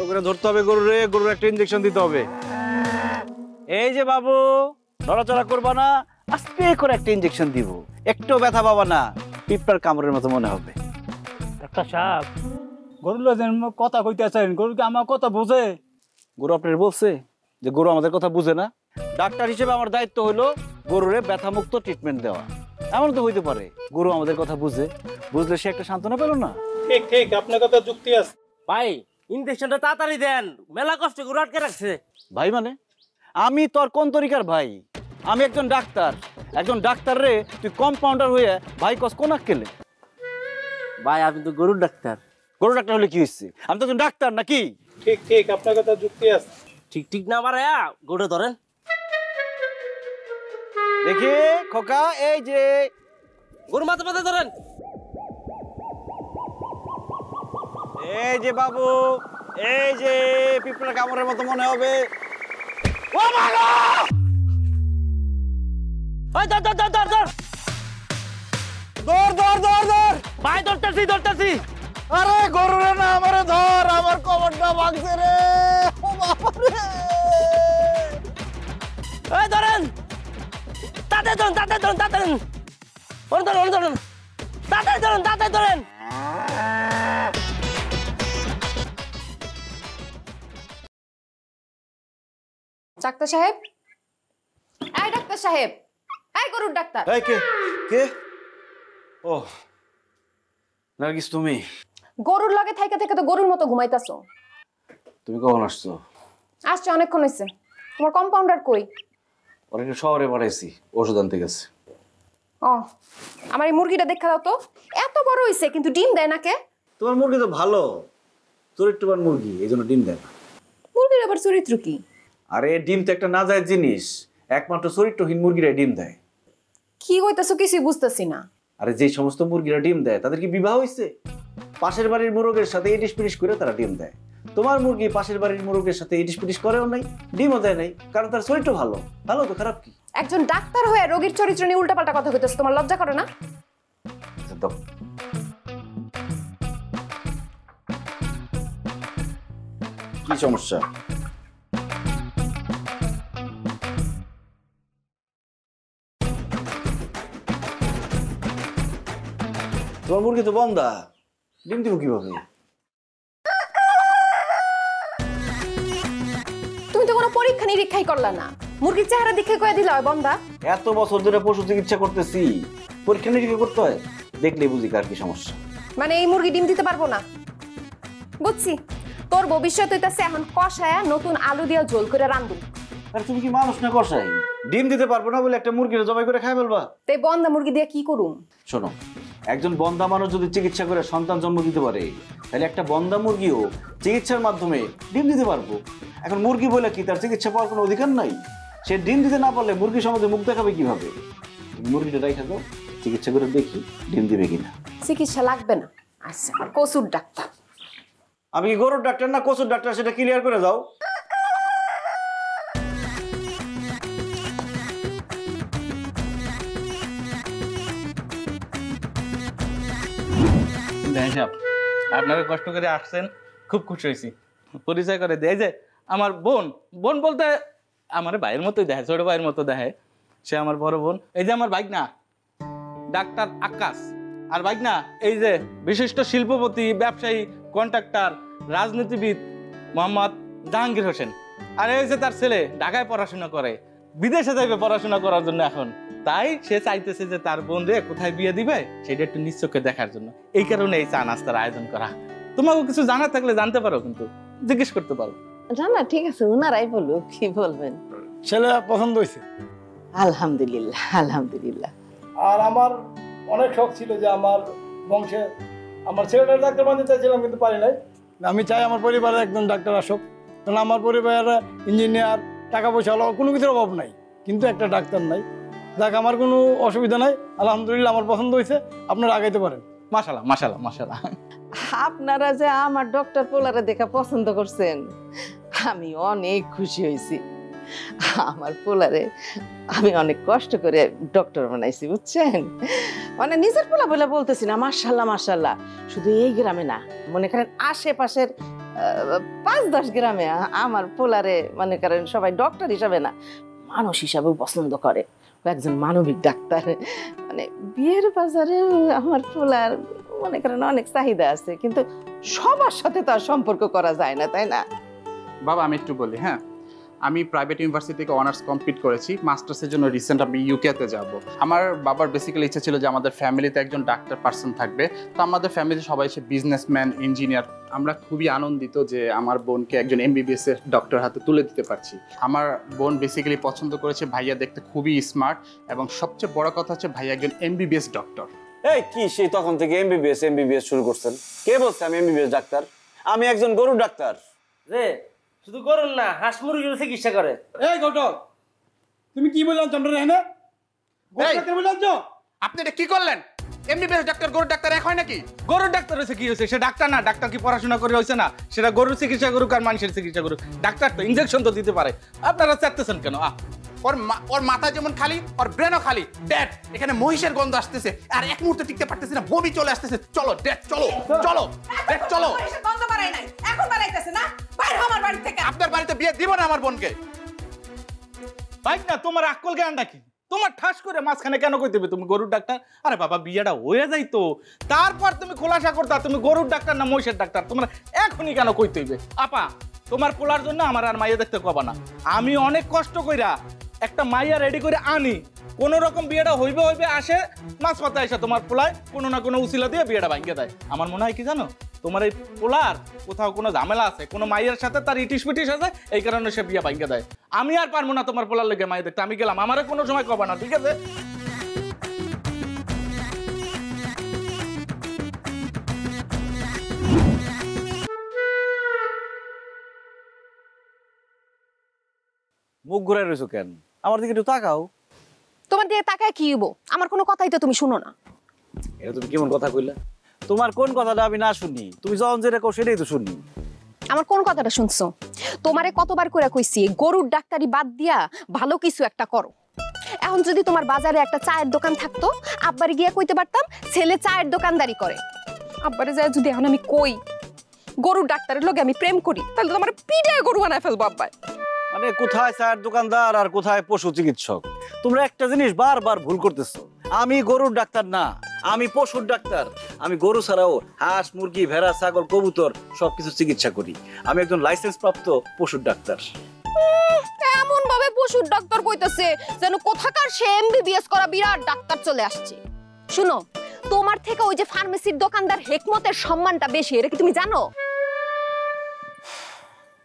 ভালো করে ধরতে হবে গরুরে, গরুর একটা ইনজেকশন দিতে হবে। এই যে বাবু, নড়াচড়া করবা না, আস্তে করে একটা ইনজেকশন দিব, একটু ব্যথা পাবা না, পিঁপড়ার কামড়ের মতো মনে হবে। ডাক্তার সাহেব, গরুর কথা কইতেছেন, গরু কি আমার কথা বোঝে? গরু আপনার বলছে যে গরু আমাদের কথা বুঝে না? ডাক্তার হিসেবে আমার দায়িত্ব হলো গরুরে ব্যথামুক্ত ট্রিটমেন্ট দেওয়া। এমন তো হইতে পারে গরু আমাদের কথা বুঝে, বুঝলে সে একটা সান্ত্বনা পেল না। ঠিক ঠিক, আপনার কথা যুক্তি আছে। ভাই ইনজেকশনটা তাড়াতাড়ি দেন, মেলা কষ্ট গরু আটকে রাখছে। ভাই মানে আমি তোর কোন তরিকার ভাই? আমি একজন ডাক্তার, একজন ডাক্তার রে তুই কম্পাউন্ডার হয়ে ভাই কস কোন আক্কেলে? ভাই আপনি তো গরুর ডাক্তার। গরু ডাক্তার হলে কি হচ্ছে? আমি তো একজন ডাক্তার নাকি? ঠিক ঠিক, আপনার কথা যুক্তি আছে। ঠিক ঠিক না পারে গরুটা ধরেন দেখি খোকা, এই যে গরু মাথা মাথা ধরেন। এই যে বাবু, এই যে পিঁপড়ার কামড়ের মতো মনে হবে। ও বাবা! ওই ধর ধর ধর ধর ধর দৌড় দৌড় দৌড় দৌড়! ভাই ধরতেছি ধরতেছি। আরে গরুরে না, আমারে ধর, আমার কবরটা ভাঙছে রে। ও বাবা রে! ওই ধরেন, তাতে ধরুন তাতে ধরুন তাতে ধরুন, ওর ধরুন ওর ধরুন, তাতে ধরুন তাতে ধরেন। ডাক্তার সাহেব, এই ডাক্তার সাহেব, এই গরুর ডাক্তার। এই কে কে? ও নার্গিস, তুমি? গরুর লগে থাইকা থেকে তো গরুর মতো ঘুমাইতাছো। তুমি কখন আসছো? আসছে অনেকক্ষণ হয়েছে। তোমার কম্পাউন্ডার কই? ওরা একটু শহরে পাঠাইছি, ওষুধ আনতে গেছে। ও, আমার এই মুরগিটা দেখা দাও তো, এত বড় হইছে কিন্তু ডিম দেয় না কে? তোমার মুরগি তো ভালো, চরিত্রবান মুরগি, এই জন্য ডিম দেয় না। মুরগির আবার চরিত্র কি? আরে ডিম তো একটা নাজায়েজ জিনিস, একমাত্র চরিত্রহীন মুরগিরা ডিম দেয়। কি কইতাছো কিছুই বুঝতেছি না। আরে যে সমস্ত মুরগিরা ডিম দেয় তাদের কি বিবাহ হয়েছে? পাশের বাড়ির মুরগের সাথে ইটিস পিটিস করে তারা ডিম দেয়। তোমার মুরগি পাশের বাড়ির মুরগের সাথে ইটিস পিটিস করেও নাই, ডিমও দেয় নাই, কারণ তার চরিত্র ভালো। ভালো তো খারাপ কি? একজন ডাক্তার হয়ে রোগীর চরিত্র নিয়ে উল্টাপাল্টা কথা কইতাছো, তোমার লজ্জা করে না? দাও। কি সমস্যা? তোমার মুরগি তো বন্ধা, ডিম দিব কিভাবে? তুমি তো কোনো পরীক্ষা নিরীক্ষাই করলা না, মুরগির চেহারা দেখে কয়ে দিলা ওই বন্ধা। এত বছর ধরে পশু চিকিৎসা করতেছি, পরীক্ষা নিরীক্ষা করতে হয়? দেখলেই বুঝি কার কি সমস্যা। মানে এই মুরগি ডিম দিতে পারবো না? বুঝছি, তোর ভবিষ্যৎ হইতাছে এখন কষায়া নতুন আলু দিয়া ঝোল করে রান্ধুন। আর তুমি কি মানুষ না কষাই? ডিম দিতে পারবো না বলে একটা মুরগির জবাই করে খাই ফেলবা? তাই বন্ধা মুরগি দিয়ে কি করুম? শোনো, একজন বন্ধা মানুষ যদি চিকিৎসা করে সন্তান জন্ম দিতে পারে, তাহলে একটা বন্ধা মুরগিও চিকিৎসার মাধ্যমে ডিম দিতে পারবো। এখন মুরগি বলে কি তার চিকিৎসা পাওয়ার কোনো অধিকার নাই? সে ডিম দিতে না পারলে মুরগি সম্বন্ধে মুখ দেখাবে কিভাবে? মুরগিটা রাইখা দাও, চিকিৎসা করে দেখি ডিম দিবে কিনা। চিকিৎসা লাগবে না। আচ্ছা, কসুর ডাক্তার। আমি কি গরুর ডাক্তার না কচুর ডাক্তার সেটা ক্লিয়ার করে দাও। আপনারা কষ্ট করে আসছেন, খুব খুশি হয়েছি। পরিচয় করে দেয় যে আমার বোন, বোন বলতে আমার ভাইয়ের মতোই দেখে, ছোট ভাইয়ের মতো দেখে। সে আমার বড় বোন। এই যে আমার ভাইগনা ডাক্তার আকাশ, আর ভাইগনা এই যে বিশিষ্ট শিল্পপতি, ব্যবসায়ী, কন্ট্রাক্টর, রাজনীতিবিদ মোহাম্মদ জাহাঙ্গীর হোসেন। আর এই যে তার ছেলে ঢাকায় পড়াশোনা করে, বিদেশে যাবে পড়াশোনা করার জন্য এখন। তাই সে চাইতেছে যে তার বোন রে কোথায় বিয়ে দিবে সেটা একটু নিশ্চোখে দেখার জন্য। এই কারণে এই চা নাস্তার আয়োজন করা। তোমাকে কিছু জানা থাকলে জানতে পারো, কিন্তু জিজ্ঞেস করতে পারো। না ঠিক আছে, ওনারাই বলুক, কি বলবেন। ছেলে পছন্দ হয়েছে? আলহামদুলিল্লাহ আলহামদুলিল্লাহ। আর আমার অনেক শখ ছিল যে আমার বংশে আমার ছেলেটার ডাক্তার বানাতে চাইছিলাম, কিন্তু পারি নাই। আমি চাই আমার পরিবারে একজন ডাক্তার আসুক, কারণ আমার পরিবারে ইঞ্জিনিয়ার, টাকা পয়সা হলো কোনো কিছুর অভাব নাই, কিন্তু একটা ডাক্তার নাই। যাক, আমার কোনো অসুবিধা নাই, আলহামদুলিল্লাহ আমার পছন্দ হয়েছে। আপনারা আগাইতে পারেন। মাশাআল্লাহ মাশাআল্লাহ মাশাআল্লাহ। আপনারা যে আমার ডক্টর পোলারে দেখা পছন্দ করছেন, আমি অনেক খুশি হয়েছি। আমার পোলারে আমি অনেক কষ্ট করে ডক্টর বানাইছি, বুঝছেন। মানে নিজের পোলা বলে বলতেছি না, মাশাআল্লাহ মাশাআল্লাহ। শুধু এই গ্রামে না, মনে করেন আশেপাশের 5-10 গ্রামে আমার পোলারে মনে করেন সবাই ডক্টর হিসাবে না মানুষ হিসাবেও পছন্দ করে। ও একজন মানবিক ডাক্তার। মানে বিয়ের বাজারে আমার পোলার মনে করেন অনেক চাহিদা আছে, কিন্তু সবার সাথে তো আর সম্পর্ক করা যায় না, তাই না? বাবা আমি একটু বলি, হ্যাঁ আমি প্রাইভেট ইউনিভার্সিটি থেকে অনার্স কমপ্লিট করেছি, মাস্টার্সের জন্য রিসেন্ট আমি ইউকেতে যাব। আমার বাবার বেসিক্যালি ইচ্ছা ছিল যে আমাদের ফ্যামিলিতে একজন ডাক্তার পার্সন থাকবে, তো আমাদের ফ্যামিলিতে সবাই সে বিজনেসম্যান, ইঞ্জিনিয়ার। আমরা খুবই আনন্দিত যে আমার বোনকে একজন MBBS এর ডক্টর হাতে তুলে দিতে পারছি। আমার বোন বেসিক্যালি পছন্দ করেছে ভাইয়া দেখতে খুবই স্মার্ট, এবং সবচেয়ে বড় কথা হচ্ছে ভাইয়া একজন MBBS ডক্টর। এই কি সেই তখন থেকে এমবিবিএস শুরু করছেন? কে বলছে আমি MBBS ডাক্তার? আমি একজন গরুর ডাক্তার। রে শুধু করুন না, হাঁস মুরগির চিকিৎসা করে। এই ঘটক, তুমি কি বললাম চন্দ্র রেহানা? বললাম তো আপনি এটা কি করলেন? MBBS ডাক্তার গরুর ডাক্তার এক হয় নাকি? গরুর ডাক্তার হয়েছে কি হয়েছে? সে ডাক্তার না। ডাক্তার কি পড়াশোনা করে হয়েছে না? সেটা গরুর চিকিৎসা করুক আর মানুষের চিকিৎসা করুক, ডাক্তার তো ইনজেকশন তো দিতে পারে। আপনারা চাচ্তেছেন কেন? ওর মাথা যেমন খালি, ওর ব্রেনও খালি। ড্যাড, এখানে মহিষের গন্ধ আসতেছে, আর এক মুহূর্তে টিকতে পারতেছি না, বমি চলে আসতেছে। চলো ড্যাড, চলো চলো ড্যাড, চলো। গন্ধ বাড়াই নাই, এখন বাড়াইতেছে না? বাইরে আমার বাড়ি থেকে। আপনার বাড়িতে বিয়ে দিব না আমার বোনকে। বাইক না, তোমার আকল জ্ঞানটা কি? তোমার ঠাস করে মাঝখানে কেন কই দেবে তুমি গরুর ডাক্তার? আরে বাবা, বিয়েটা হয়ে যাইতো, তারপর তুমি খোলাসা করতা তুমি গরুর ডাক্তার না মহিষের ডাক্তার। তোমার এখনই কেন কইতে হইবে? আপা, তোমার পোলার জন্য আমার আর মাইয়া দেখতে কবা না। আমি অনেক কষ্ট কইরা একটা মাইয়া রেডি করে আনি, কোন রকম বিয়েটা হইবে আসে, মাছ পাতা এসে তোমার পোলায় কোনো না কোনো উসিলা দিয়ে বিয়েটা ভাঙিয়ে দেয়। আমার মনে হয় কি জানো, তোমার এই পোলার কোথাও কোনো ঝামেলা আছে, কোনো মাইয়ের সাথে তার ইটিস পিটিস আছে, এই কারণে সে বিয়ে ভাঙিয়ে দেয়। আমি আর পারবো না তোমার পোলার লেগে মাইয়া দেখতে। আমি গেলাম, আমারে কোনো সময় কবা না, ঠিক আছে? মুখ ঘুরাই রয়েছো কেন? আমার দিকে একটু তাকাও। তোমার দিকে তাকায় কি হইব? আমার কোনো কথাই তো তুমি শুনো না। এটা তুমি কেমন কথা কইলা? তোমার কোন কথাটা আমি না শুনি? তুমি যখন যেটা কও সেটাই তো শুনি। আমার কোন কথাটা শুনছো? তোমারে কতবার করে কইছি গরুর ডাক্তারি বাদ দিয়া ভালো কিছু একটা করো। এখন যদি তোমার বাজারে একটা চায়ের দোকান থাকতো, আব্বারে গিয়া কইতে পারতাম ছেলে চায়ের দোকানদারি করে। আব্বারে যায় যদি এখন আমি কই গরুর ডাক্তারের লগে আমি প্রেম করি, তাহলে তোমার পিঠে গরু বানায় ফেলবো আব্বা। মানে কোথায় চায়ের দোকানদার আর কোথায় পশু চিকিৎসক? তোমরা একটা জিনিস বারবার ভুল করতেছো। আমি গরুর ডাক্তার না, আমি পশুর ডাক্তার। আমি গরু ছাড়াও হাঁস, মুরগি, ভেড়া, ছাগল, কবুতর সবকিছু চিকিৎসা করি। আমি একজন লাইসেন্স প্রাপ্ত পশুর ডাক্তার। এমন ভাবে পশুর ডাক্তার কইতাছে যেন কোথাকার সে MBBS করা বিরাট ডাক্তার চলে আসছে। শুনো, তোমার থেকে ওই যে ফার্মেসির দোকানদার হেকমতের সম্মানটা বেশি, এটা কি তুমি জানো?